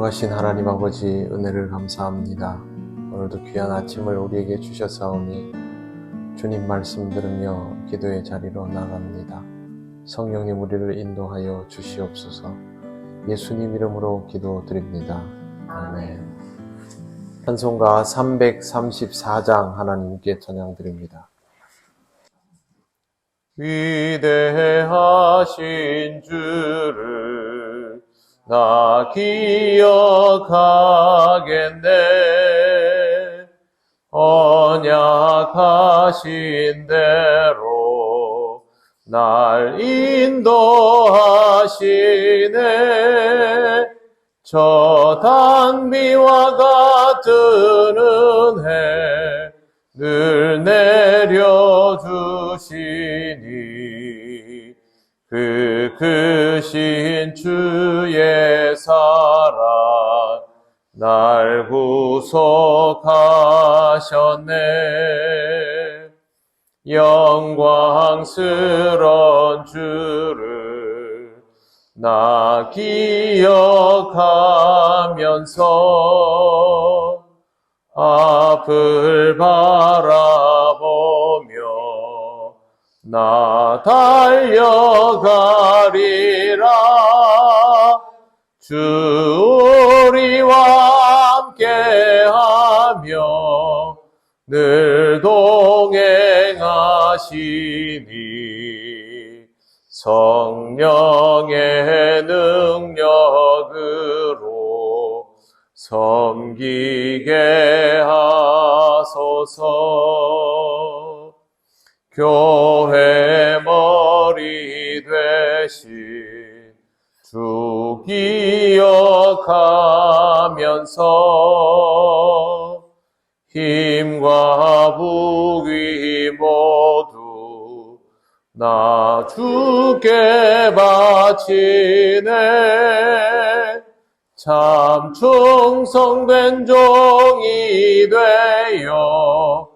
거룩하신 하나님 아버지, 은혜를 감사합니다. 오늘도 귀한 아침을 우리에게 주셨사오니 주님 말씀 들으며 기도의 자리로 나갑니다. 성령님 우리를 인도하여 주시옵소서. 예수님 이름으로 기도드립니다. 아멘. 찬송가 334장 하나님께 찬양드립니다. 위대하신 주를 나 기억하겠네. 언약하신 대로 날 인도하시네. 저 단비와 같은 은혜 늘 내려주시니 그 크신 주의 사랑 날 구속하셨네. 영광스러운 주를 나 기억하면서 앞을 바라보며 나 달려가리라. 주 우리와 함께하며 늘 동행하시니 성령의 능력으로 섬기게 하소서. 교회 머리 되신 주 기억하면서 힘과 부귀 모두 나 주께 바치네. 참 충성된 종이 되어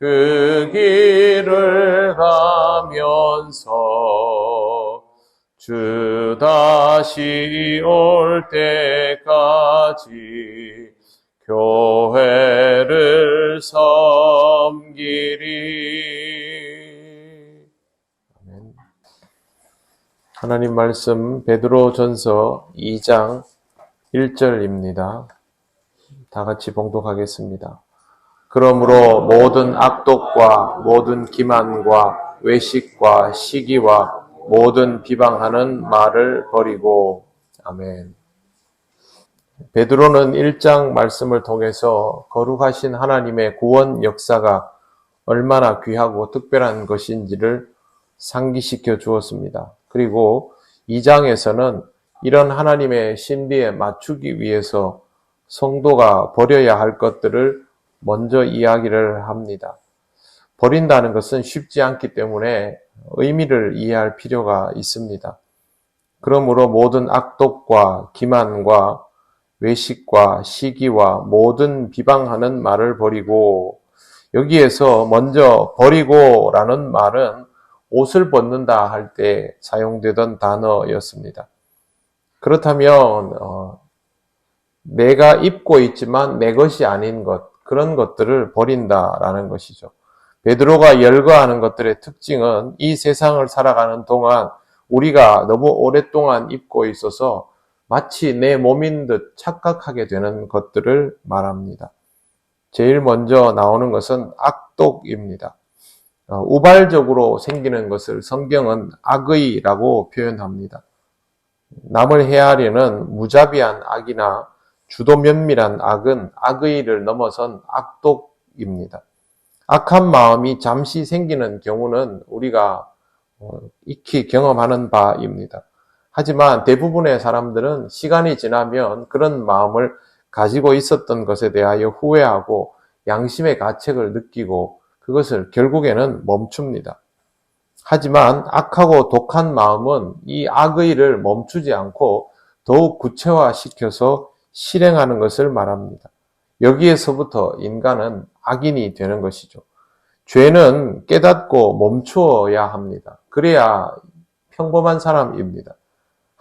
그 길을 가면서 주 다시 올 때까지 교회를 섬기리. 아멘. 하나님 말씀 베드로전서 2장 1절입니다. 다 같이 봉독하겠습니다. 그러므로 모든 악독과 모든 기만과 외식과 시기와 모든 비방하는 말을 버리고. 아멘. 베드로는 1장 말씀을 통해서 거룩하신 하나님의 구원 역사가 얼마나 귀하고 특별한 것인지를 상기시켜 주었습니다. 그리고 2장에서는 이런 하나님의 신비에 맞추기 위해서 성도가 버려야 할 것들을 먼저 이야기를 합니다. 버린다는 것은 쉽지 않기 때문에 의미를 이해할 필요가 있습니다. 그러므로 모든 악독과 기만과 외식과 시기와 모든 비방하는 말을 버리고, 여기에서 먼저 버리고라는 말은 옷을 벗는다 할 때 사용되던 단어였습니다. 그렇다면 내가 입고 있지만 내 것이 아닌 것, 그런 것들을 버린다라는 것이죠. 베드로가 열거하는 것들의 특징은 이 세상을 살아가는 동안 우리가 너무 오랫동안 입고 있어서 마치 내 몸인 듯 착각하게 되는 것들을 말합니다. 제일 먼저 나오는 것은 악독입니다. 우발적으로 생기는 것을 성경은 악의라고 표현합니다. 남을 해하려는 무자비한 악이나 주도 면밀한 악은 악의를 넘어선 악독입니다. 악한 마음이 잠시 생기는 경우는 우리가 익히 경험하는 바입니다. 하지만 대부분의 사람들은 시간이 지나면 그런 마음을 가지고 있었던 것에 대하여 후회하고 양심의 가책을 느끼고 그것을 결국에는 멈춥니다. 하지만 악하고 독한 마음은 이 악의를 멈추지 않고 더욱 구체화시켜서 실행하는 것을 말합니다. 여기에서부터 인간은 악인이 되는 것이죠. 죄는 깨닫고 멈추어야 합니다. 그래야 평범한 사람입니다.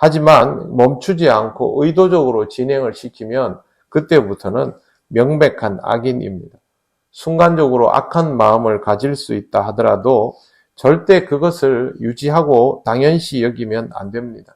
하지만 멈추지 않고 의도적으로 진행을 시키면 그때부터는 명백한 악인입니다. 순간적으로 악한 마음을 가질 수 있다 하더라도 절대 그것을 유지하고 당연시 여기면 안 됩니다.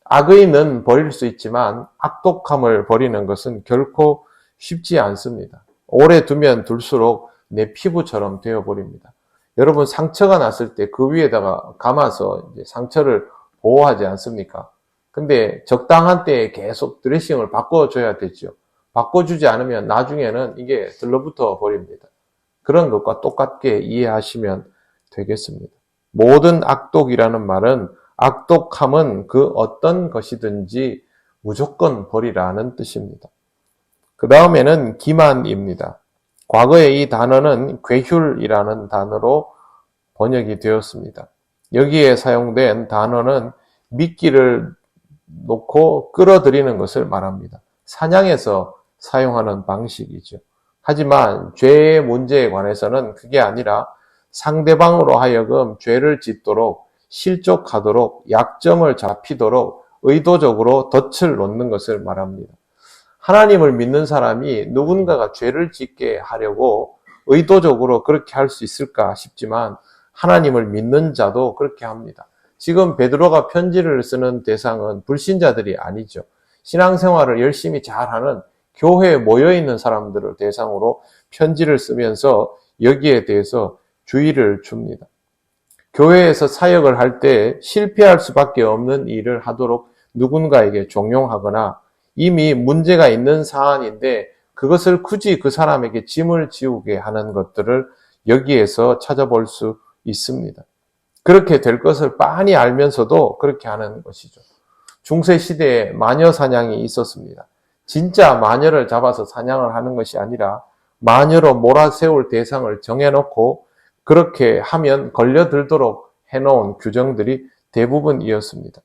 악의는 버릴 수 있지만 악독함을 버리는 것은 결코 쉽지 않습니다. 오래 두면 둘수록 내 피부처럼 되어버립니다. 여러분 상처가 났을 때 그 위에다가 감아서 이제 상처를 보호하지 않습니까? 근데 적당한 때에 계속 드레싱을 바꿔줘야 되죠. 바꿔주지 않으면 나중에는 이게 들러붙어 버립니다. 그런 것과 똑같게 이해하시면 되겠습니다. 모든 악독이라는 말은 악독함은 그 어떤 것이든지 무조건 버리라는 뜻입니다. 그 다음에는 기만입니다. 과거에 이 단어는 괴휼이라는 단어로 번역이 되었습니다. 여기에 사용된 단어는 미끼를 놓고 끌어들이는 것을 말합니다. 사냥에서 사용하는 방식이죠. 하지만 죄의 문제에 관해서는 그게 아니라 상대방으로 하여금 죄를 짓도록 실족하도록 약점을 잡히도록 의도적으로 덫을 놓는 것을 말합니다. 하나님을 믿는 사람이 누군가가 죄를 짓게 하려고 의도적으로 그렇게 할 수 있을까 싶지만 하나님을 믿는 자도 그렇게 합니다. 지금 베드로가 편지를 쓰는 대상은 불신자들이 아니죠. 신앙생활을 열심히 잘하는 교회에 모여있는 사람들을 대상으로 편지를 쓰면서 여기에 대해서 주의를 줍니다. 교회에서 사역을 할 때 실패할 수밖에 없는 일을 하도록 누군가에게 종용하거나 이미 문제가 있는 사안인데 그것을 굳이 그 사람에게 짐을 지우게 하는 것들을 여기에서 찾아볼 수 있습니다. 그렇게 될 것을 빤히 알면서도 그렇게 하는 것이죠. 중세시대에 마녀 사냥이 있었습니다. 진짜 마녀를 잡아서 사냥을 하는 것이 아니라 마녀로 몰아세울 대상을 정해놓고 그렇게 하면 걸려들도록 해놓은 규정들이 대부분이었습니다.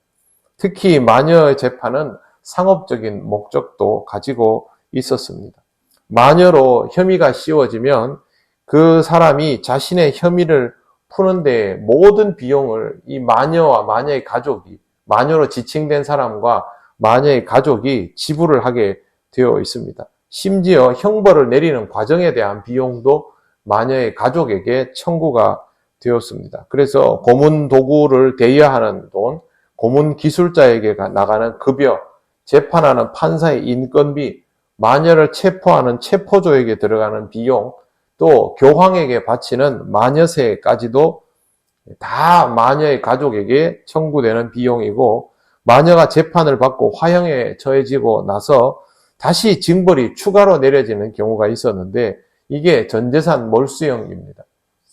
특히 마녀의 재판은 상업적인 목적도 가지고 있었습니다. 마녀로 혐의가 씌워지면 그 사람이 자신의 혐의를 푸는데 모든 비용을 이 마녀와 마녀의 가족이, 마녀로 지칭된 사람과 마녀의 가족이 지불을 하게 되어 있습니다. 심지어 형벌을 내리는 과정에 대한 비용도 마녀의 가족에게 청구가 되었습니다. 그래서 고문 도구를 대여하는 돈, 고문 기술자에게 나가는 급여, 재판하는 판사의 인건비, 마녀를 체포하는 체포조에게 들어가는 비용, 또 교황에게 바치는 마녀세까지도 다 마녀의 가족에게 청구되는 비용이고 마녀가 재판을 받고 화형에 처해지고 나서 다시 징벌이 추가로 내려지는 경우가 있었는데 이게 전재산 몰수형입니다.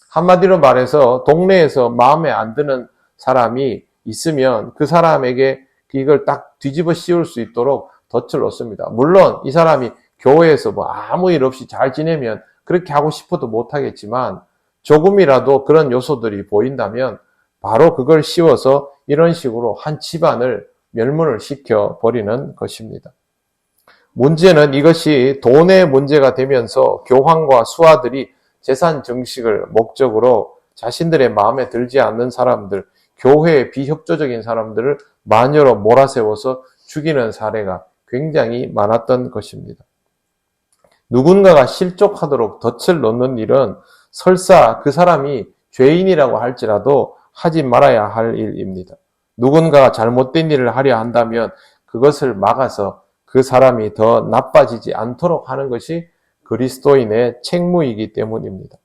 한마디로 말해서 동네에서 마음에 안 드는 사람이 있으면 그 사람에게 이걸 딱 뒤집어 씌울 수 있도록 덫을 놓습니다. 물론 이 사람이 교회에서 뭐 아무 일 없이 잘 지내면 그렇게 하고 싶어도 못하겠지만 조금이라도 그런 요소들이 보인다면 바로 그걸 씌워서 이런 식으로 한 집안을 멸문을 시켜버리는 것입니다. 문제는 이것이 돈의 문제가 되면서 교황과 수하들이 재산 증식을 목적으로 자신들의 마음에 들지 않는 사람들, 교회의 비협조적인 사람들을 마녀로 몰아세워서 죽이는 사례가 굉장히 많았던 것입니다. 누군가가 실족하도록 덫을 놓는 일은 설사 그 사람이 죄인이라고 할지라도 하지 말아야 할 일입니다. 누군가가 잘못된 일을 하려 한다면 그것을 막아서 그 사람이 더 나빠지지 않도록 하는 것이 그리스도인의 책무이기 때문입니다.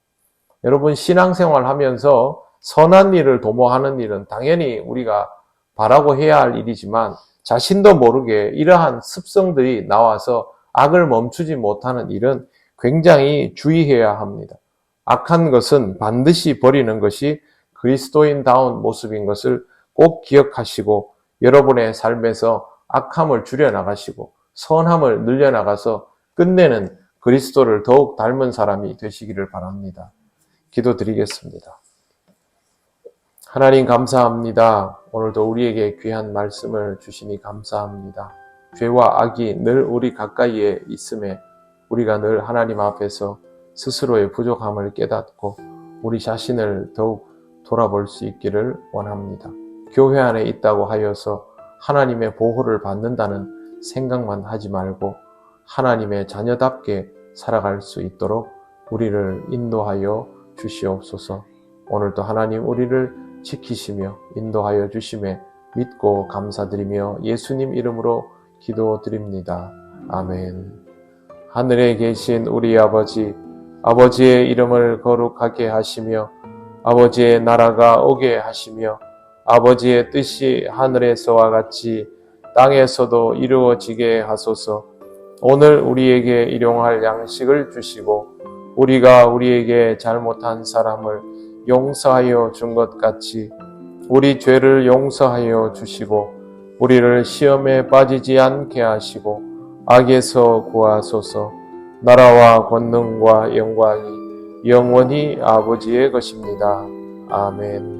여러분 신앙생활 하면서 선한 일을 도모하는 일은 당연히 우리가 바라고 해야 할 일이지만 자신도 모르게 이러한 습성들이 나와서 악을 멈추지 못하는 일은 굉장히 주의해야 합니다. 악한 것은 반드시 버리는 것이 그리스도인다운 모습인 것을 꼭 기억하시고 여러분의 삶에서 악함을 줄여나가시고 선함을 늘려나가서 끝내는 그리스도를 더욱 닮은 사람이 되시기를 바랍니다. 기도드리겠습니다. 하나님 감사합니다. 오늘도 우리에게 귀한 말씀을 주시니 감사합니다. 죄와 악이 늘 우리 가까이에 있음에 우리가 늘 하나님 앞에서 스스로의 부족함을 깨닫고 우리 자신을 더욱 돌아볼 수 있기를 원합니다. 교회 안에 있다고 하여서 하나님의 보호를 받는다는 생각만 하지 말고 하나님의 자녀답게 살아갈 수 있도록 우리를 인도하여 주시옵소서. 오늘도 하나님 우리를 지키시며 인도하여 주심에 믿고 감사드리며 예수님 이름으로 기도드립니다. 아멘. 하늘에 계신 우리 아버지, 아버지의 이름을 거룩하게 하시며 아버지의 나라가 오게 하시며 아버지의 뜻이 하늘에서와 같이 땅에서도 이루어지게 하소서. 오늘 우리에게 일용할 양식을 주시고 우리가 우리에게 잘못한 사람을 용서하여 준 것 같이 우리 죄를 용서하여 주시고 우리를 시험에 빠지지 않게 하시고 악에서 구하소서. 나라와 권능과 영광이 영원히 아버지의 것입니다. 아멘.